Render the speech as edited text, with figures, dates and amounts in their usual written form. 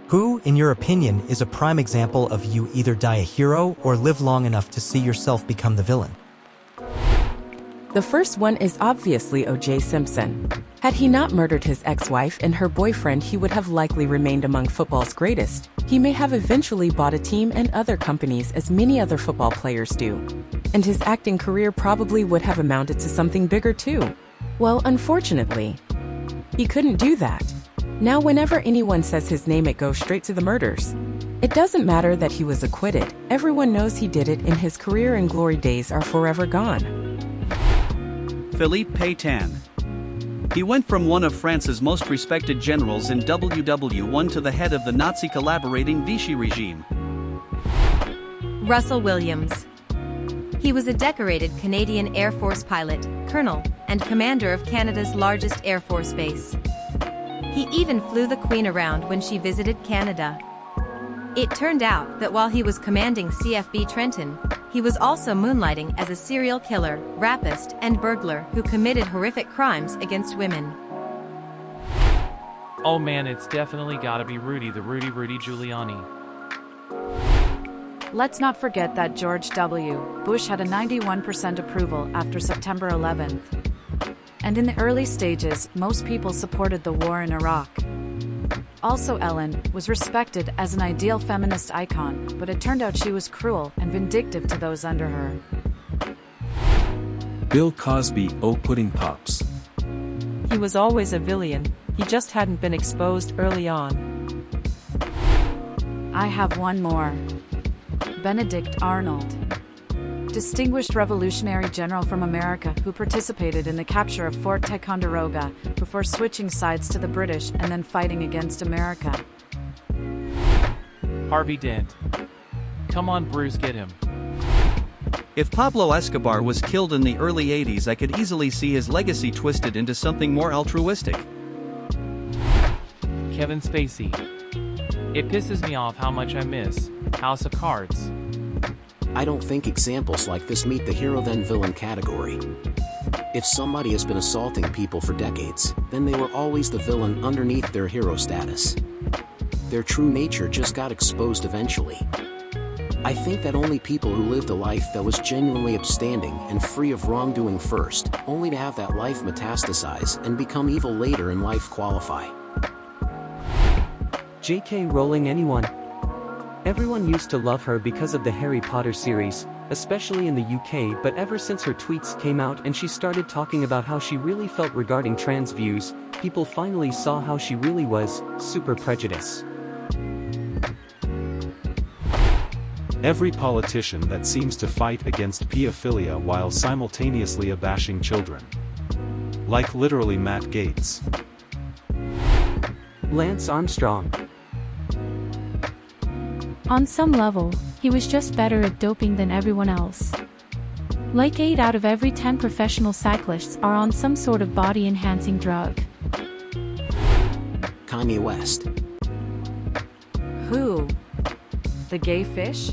Who, in your opinion, is a prime example of you either die a hero or live long enough to see yourself become the villain? The first one is obviously O.J. Simpson. Had he not murdered his ex-wife and her boyfriend, he would have likely remained among football's greatest. He may have eventually bought a team and other companies as many other football players do. And his acting career probably would have amounted to something bigger too. Well, unfortunately, he couldn't do that. Now whenever anyone says his name, it goes straight to the murders. It doesn't matter that he was acquitted. Everyone knows he did it, and his career and glory days are forever gone. Philippe Pétain. He went from one of France's most respected generals in WW1 to the head of the Nazi collaborating Vichy regime. Russell Williams. He was a decorated Canadian Air Force pilot, colonel, and commander of Canada's largest Air Force base. He even flew the Queen around when she visited Canada. It turned out that while he was commanding CFB Trenton, he was also moonlighting as a serial killer, rapist, and burglar who committed horrific crimes against women. Oh man, it's definitely gotta be Rudy Giuliani. Let's not forget that George W. Bush had a 91% approval after September 11th. And in the early stages, most people supported the war in Iraq. Also, Ellen was respected as an ideal feminist icon, but it turned out she was cruel and vindictive to those under her. Bill Cosby, oh pudding pops. He was always a villain, he just hadn't been exposed early on. I have one more. Benedict Arnold. Distinguished revolutionary general from America who participated in the capture of Fort Ticonderoga before switching sides to the British and then fighting against America. Harvey Dent. Come on Bruce, get him. If Pablo Escobar was killed in the early 80s, I could easily see his legacy twisted into something more altruistic. Kevin Spacey. It pisses me off how much I miss House of Cards. I don't think examples like this meet the hero then villain category. If somebody has been assaulting people for decades, then they were always the villain underneath their hero status. Their true nature just got exposed eventually. I think that only people who lived a life that was genuinely upstanding and free of wrongdoing first, only to have that life metastasize and become evil later in life qualify. J.K. Rowling. Anyone? Everyone used to love her because of the Harry Potter series, especially in the UK, but ever since her tweets came out and she started talking about how she really felt regarding trans views, people finally saw how she really was, super prejudiced. Every politician that seems to fight against pedophilia while simultaneously abashing children. Like literally Matt Gaetz. Lance Armstrong. On some level, he was just better at doping than everyone else. Like 8 out of every 10 professional cyclists are on some sort of body-enhancing drug. Kanye West. Who? The gay fish?